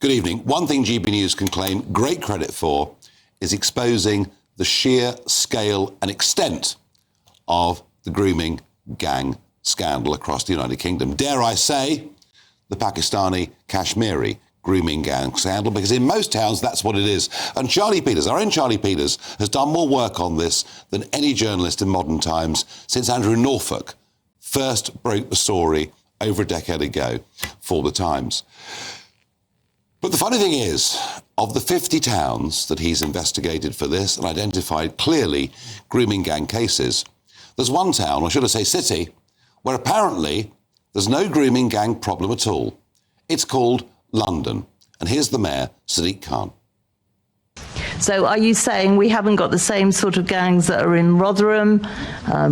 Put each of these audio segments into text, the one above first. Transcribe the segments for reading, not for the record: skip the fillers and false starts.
Good evening. One thing GB News can claim great credit for is exposing the sheer scale and extent of the grooming gang scandal across the United Kingdom. Dare I say, the Pakistani Kashmiri grooming gang scandal, because in most towns that's what it is. And Charlie Peters, our own Charlie Peters, has done more work on this than any journalist in modern times since Andrew Norfolk first broke the story over a decade ago for the Times. But the funny thing is, of the 50 towns that he's investigated for this and identified clearly grooming gang cases, there's one town, or should I say city, where apparently there's no grooming gang problem at all. It's called London. And here's the mayor, Sadiq Khan. So are you saying we haven't got the same sort of gangs that are in Rotherham,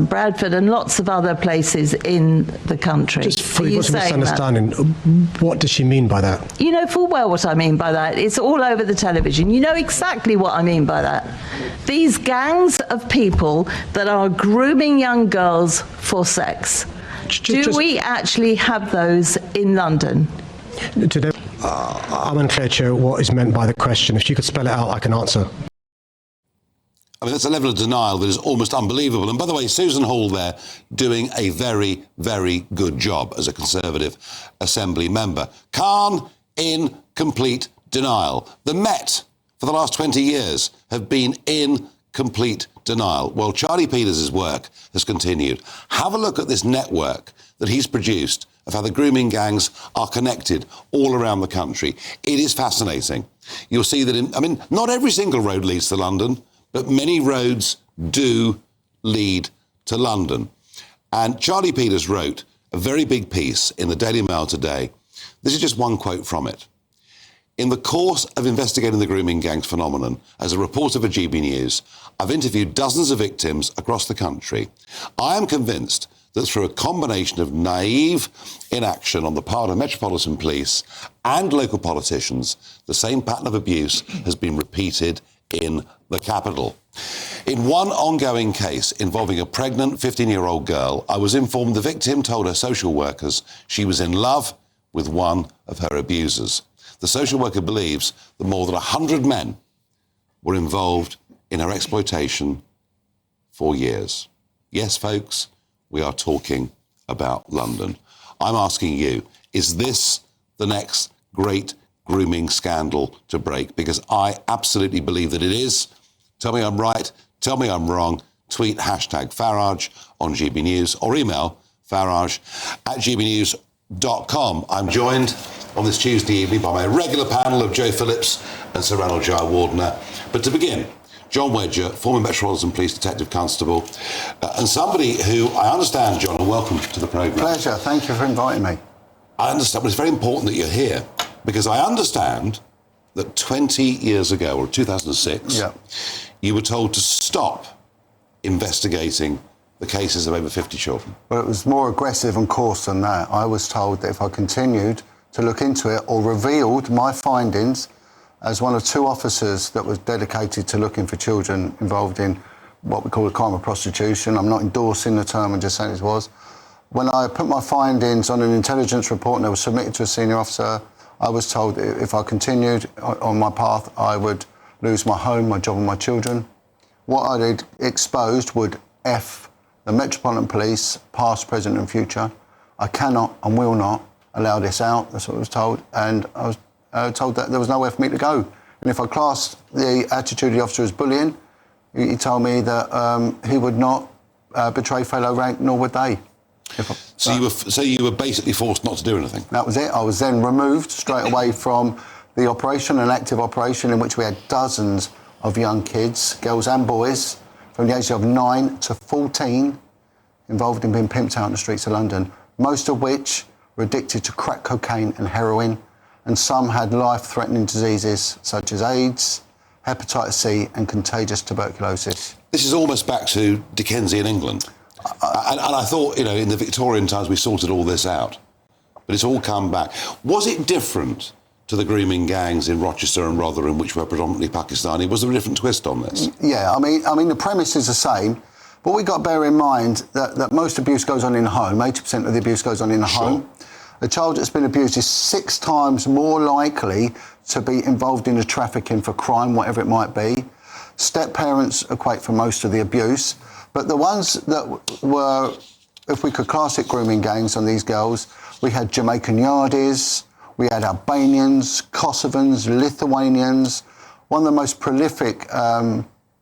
Bradford and lots of other places in the country? Just for your misunderstanding, what does she mean by that? You know full well what I mean by that. It's all over the television. You know exactly what I mean by that. These gangs of people that are grooming young girls for sex. Do we actually have those in London? Today, I'm unclear, Chair, what is meant by the question. If you could spell it out, I can answer. I mean, that's a level of denial that is almost unbelievable. And by the way, Susan Hall there doing a very, very good job as a Conservative Assembly member. Khan in complete denial. The Met for the last 20 years have been in complete denial. Well, Charlie Peters' work has continued. Have a look at this network that he's produced of how the grooming gangs are connected all around the country. It is fascinating. You'll see that not every single road leads to London, but many roads do lead to London. And Charlie Peters wrote a very big piece in the Daily Mail today. This is just one quote from it. In the course of investigating the grooming gangs phenomenon, as a reporter for GB News, I've interviewed dozens of victims across the country. I am convinced that through a combination of naive inaction on the part of Metropolitan Police and local politicians, the same pattern of abuse has been repeated in the capital. In one ongoing case involving a pregnant 15-year-old girl, I was informed the victim told her social workers she was in love with one of her abusers. The social worker believes that more than 100 men were involved in her exploitation for years. Yes, folks, we are talking about London. I'm asking you, is this the next great grooming scandal to break? Because I absolutely believe that it is. Tell me I'm right, tell me I'm wrong. Tweet #Farage on GB News or email farage@gbnews.com. I'm joined on this Tuesday evening by my regular panel of Joe Phillips and Sir Ranald Jayawardena. But to begin, Jon Wedger, former Metropolitan Police Detective Constable, and somebody who I understand, John, and welcome to the programme. Pleasure. Thank you for inviting me. I understand, but it's very important that you're here because I understand that 20 years ago, or 2006, you were told to stop investigating the cases of over 50 children. Well, it was more aggressive and coarse than that. I was told that if I continued to look into it or revealed my findings as one of 2 officers that was dedicated to looking for children involved in what we call a crime of prostitution. I'm not endorsing the term, I'm just saying it was. When I put my findings on an intelligence report and they were submitted to a senior officer, I was told if I continued on my path, I would lose my home, my job and my children. What I had exposed would F the Metropolitan Police, past, present and future. I cannot and will not allow this out, that's what I was told, and I was told that there was nowhere for me to go. And if I classed the attitude of the officer as bullying, he told me that he would not betray fellow rank, nor would they. So you were basically forced not to do anything? That was it. I was then removed straight away from the operation, an active operation in which we had dozens of young kids, girls and boys, from the age of 9 to 14, involved in being pimped out on the streets of London, most of which were addicted to crack cocaine and heroin, and some had life-threatening diseases such as AIDS, hepatitis C and contagious tuberculosis. This is almost back to Dickensian England. And I thought, in the Victorian times we sorted all this out. But it's all come back. Was it different to the grooming gangs in Rochester and Rotherham, which were predominantly Pakistani? Was there a different twist on this? Yeah, I mean, the premise is the same. But we've got to bear in mind that most abuse goes on in the home. 80% of the abuse goes on in the home. A child that's been abused is 6 times more likely to be involved in a trafficking for crime, whatever it might be. Step-parents equate for most of the abuse. But the ones that were, if we could class it, grooming gangs on these girls, we had Jamaican Yardies, we had Albanians, Kosovans, Lithuanians. One of the most prolific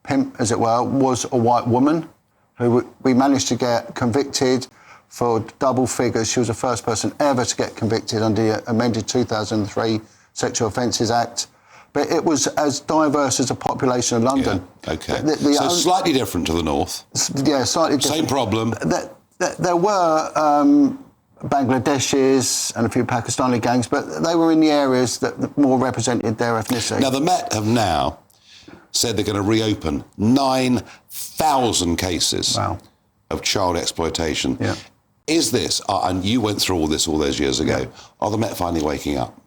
pimp, as it were, was a white woman who we managed to get convicted for double figures. She was the first person ever to get convicted under the amended 2003 Sexual Offences Act. But it was as diverse as the population of London. Yeah, OK. So slightly different to the north. Yeah, slightly different. Same problem. There were Bangladeshis and a few Pakistani gangs, but they were in the areas that more represented their ethnicity. Now, the Met have now said they're going to reopen 9,000 cases of child exploitation. Yeah. Is this, and you went through all this all those years ago, are the Met finally waking up?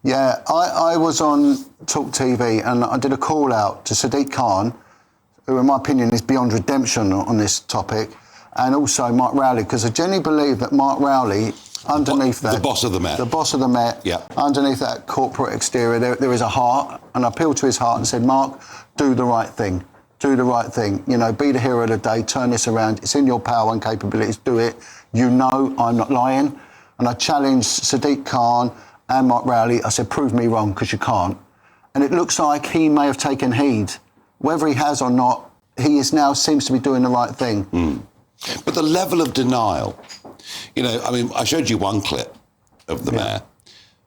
Yeah, I was on Talk TV and I did a call out to Sadiq Khan, who in my opinion is beyond redemption on this topic, and also Mark Rowley, because I genuinely believe that Mark Rowley, underneath that... The boss of the Met. The boss of the Met. Yeah. Underneath that corporate exterior, there is a heart, and I appealed to his heart and said, Mark, do the right thing. Do the right thing. You know, be the hero of the day, turn this around. It's in your power and capabilities, do it. You know I'm not lying. And I challenged Sadiq Khan and Mark Rowley. I said, prove me wrong, because you can't. And it looks like he may have taken heed. Whether he has or not, he is now seems to be doing the right thing. Mm. But the level of denial, you know, I mean, I showed you one clip of the mayor.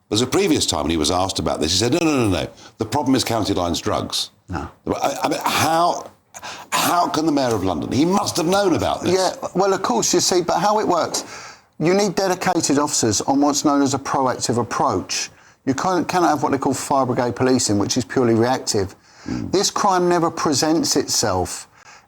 There's a previous time when he was asked about this, he said, no. The problem is county lines drugs. No. I mean, how can the Mayor of London? He must have known about this. Yeah, well, of course, you see, but how it works, you need dedicated officers on what's known as a proactive approach. You cannot have what they call fire brigade policing, which is purely reactive. Mm. This crime never presents itself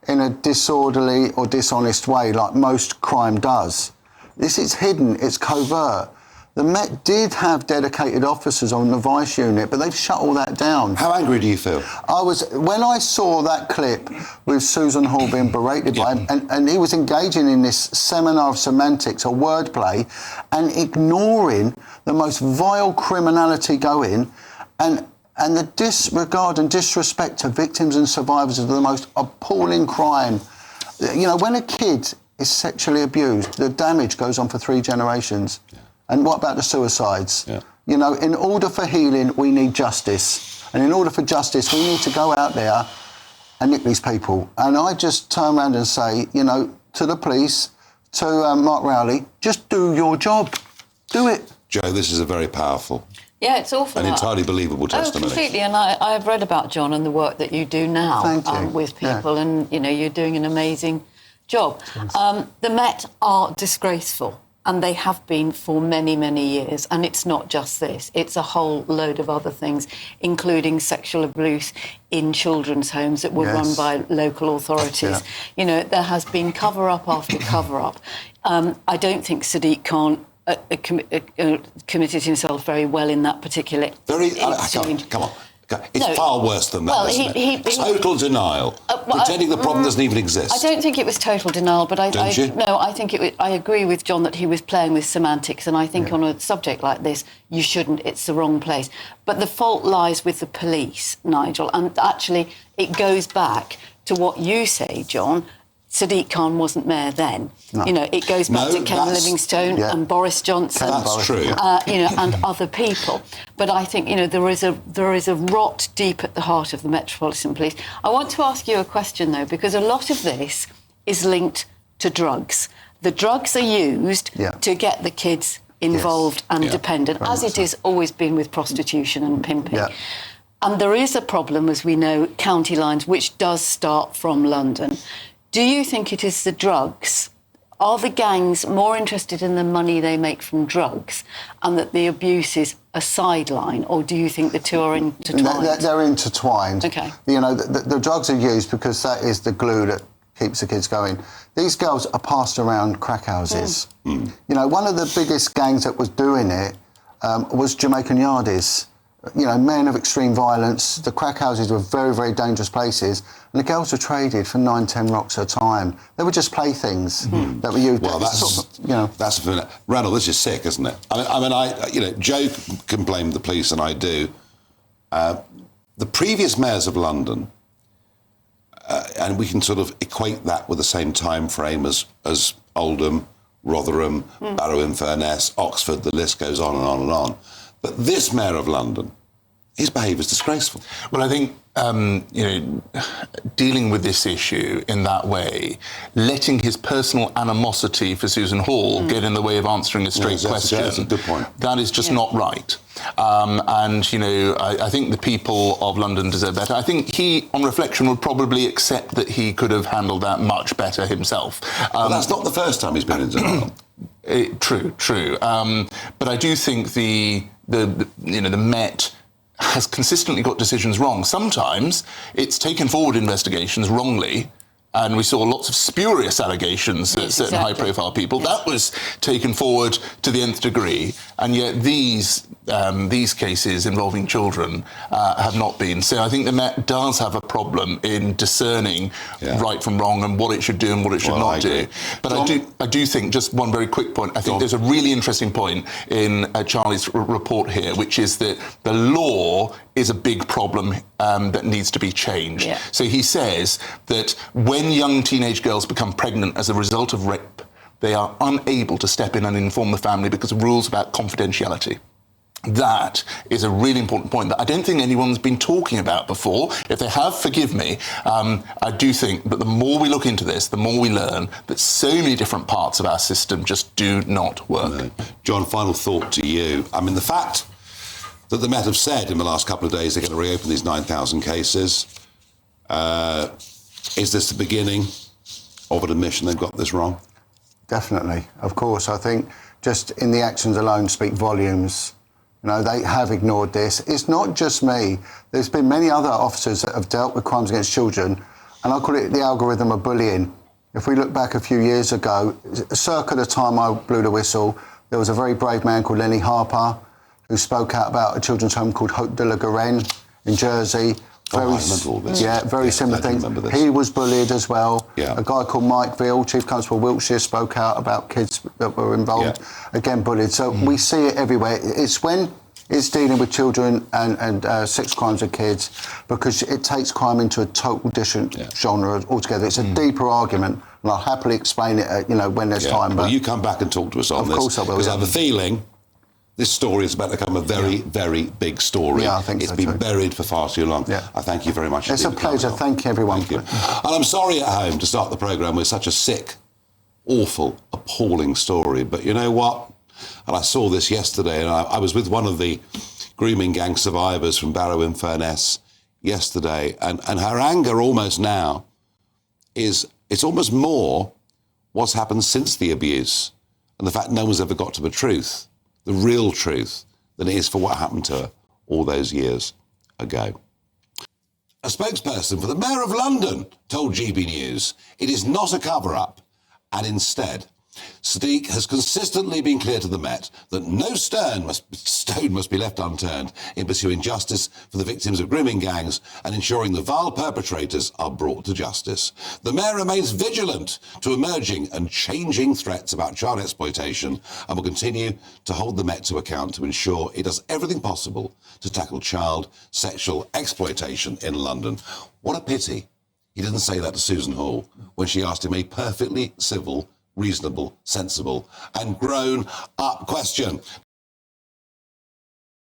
in a disorderly or dishonest way like most crime does. This is hidden, it's covert. The Met did have dedicated officers on the Vice unit, but they've shut all that down. How angry do you feel? When I saw that clip with Susan Hall being berated by him, and he was engaging in this seminar of semantics or wordplay and ignoring the most vile criminality going, and the disregard and disrespect to victims and survivors of the most appalling crime. You know, when a kid is sexually abused, the damage goes on for 3 generations. Yeah. And what about the suicides? Yeah. You know, in order for healing, we need justice. And in order for justice, we need to go out there and nick these people. And I just turn around and say, you know, to the police, to Mark Rowley, just do your job. Do it. Joe, this is a very powerful... Yeah, it's awful. An entirely believable testimony. Oh, completely. And I've read about Jon and the work that you do now with people, and, you know, you're doing an amazing job. The Met are disgraceful, and they have been for many, many years. And it's not just this. It's a whole load of other things, including sexual abuse in children's homes that were run by local authorities. Yeah. You know, there has been cover-up after cover-up. I don't think Sadiq Khan committed himself very well in that particular... Come on. It's far worse than that, isn't it? Total denial, pretending the problem doesn't even exist. I don't think it was total denial, but Don't you? No, I think I agree with Jon that he was playing with semantics, and I think on a subject like this, you shouldn't. It's the wrong place. But the fault lies with the police, Nigel, and actually it goes back to what you say, Jon. Sadiq Khan wasn't mayor then. No. You know, it goes back to Ken Livingstone and Boris Johnson. That's true. You know, and other people. But I think, you know, there is a rot deep at the heart of the Metropolitan Police. I want to ask you a question, though, because a lot of this is linked to drugs. The drugs are used to get the kids involved and dependent, as it has always been with prostitution and pimping. Yeah. And there is a problem, as we know, county lines, which does start from London. Do you think it is the drugs? Are the gangs more interested in the money they make from drugs and that the abuse is a sideline, or do you think the two are intertwined? They're intertwined. OK. You know, the drugs are used because that is the glue that keeps the kids going. These girls are passed around crack houses. You know, one of the biggest gangs that was doing it was Jamaican Yardies. men of extreme violence. The crack houses were very, very dangerous places, and the girls were traded for 9-10 rocks at a time. They were just playthings that were used. Well, that's Randall, this is sick, isn't it? Joe can blame the police, and I do. The previous mayors of London, and we can sort of equate that with the same time frame as Oldham, Rotherham, Barrow-in-Furness, Oxford, the list goes on and on and on. But this mayor of London, his behaviour is disgraceful. Well, I think, dealing with this issue in that way, letting his personal animosity for Susan Hall get in the way of answering a straight question, that's a good point. That is just not right. I think the people of London deserve better. I think he, on reflection, would probably accept that he could have handled that much better himself. But that's not the first time he's been in denial. True. But I do think the Met has consistently got decisions wrong. Sometimes it's taken forward investigations wrongly, and we saw lots of spurious allegations at certain high-profile people. Yes. That was taken forward to the nth degree, and yet these cases involving children have not been. So I think the Met does have a problem in discerning right from wrong and what it should do and what it should not do. But I do think, just one very quick point, I think there's a really interesting point in Charlie's report here, which is that the law is a big problem that needs to be changed. Yeah. So he says that when young teenage girls become pregnant as a result of rape, they are unable to step in and inform the family because of rules about confidentiality. That is a really important point that I don't think anyone's been talking about before. If they have, forgive me. I do think that the more we look into this, the more we learn that so many different parts of our system just do not work. No. John, final thought to you. I mean, the fact that the Met have said in the last couple of days they're going to reopen these 9,000 cases, is this the beginning of an admission they've got this wrong? Definitely. Of course, I think just in the actions alone speak volumes. They have ignored this. It's not just me. There's been many other officers that have dealt with crimes against children, and I call it the algorithm of bullying. If we look back a few years ago, circa the time I blew the whistle, there was a very brave man called Lenny Harper who spoke out about a children's home called Hope de la Garenne in Jersey. I remember all this. Yeah, very similar thing. He was bullied as well. Yeah. A guy called Mike Veal, Chief Constable Wiltshire, spoke out about kids that were involved, again bullied. So we see it everywhere. It's when it's dealing with children and sex crimes of kids, because it takes crime into a total different genre altogether. It's a deeper argument, and I'll happily explain it, when there's time. Well, you come back and talk to us on this. Of course I will. Because I have a feeling this story is about to become a very, very big story. Yeah, I think it's been buried for far too long. Yeah. I thank you very much. It's a pleasure. Thank you, everyone. Thank you. And I'm sorry at home to start the programme with such a sick, awful, appalling story. But you know what? And I saw this yesterday, and I was with one of the grooming gang survivors from Barrow-in-Furness yesterday, and her anger almost now is, it's almost more what's happened since the abuse and the fact no one's ever got to the truth, the real truth, than it is for what happened to her all those years ago. A spokesperson for the Mayor of London told GB News it is not a cover-up, and instead, Sadiq has consistently been clear to the Met that no stone must be left unturned in pursuing justice for the victims of grooming gangs and ensuring the vile perpetrators are brought to justice. The Mayor remains vigilant to emerging and changing threats about child exploitation and will continue to hold the Met to account to ensure it does everything possible to tackle child sexual exploitation in London. What a pity he didn't say that to Susan Hall when she asked him a perfectly civil, reasonable, sensible and grown-up question.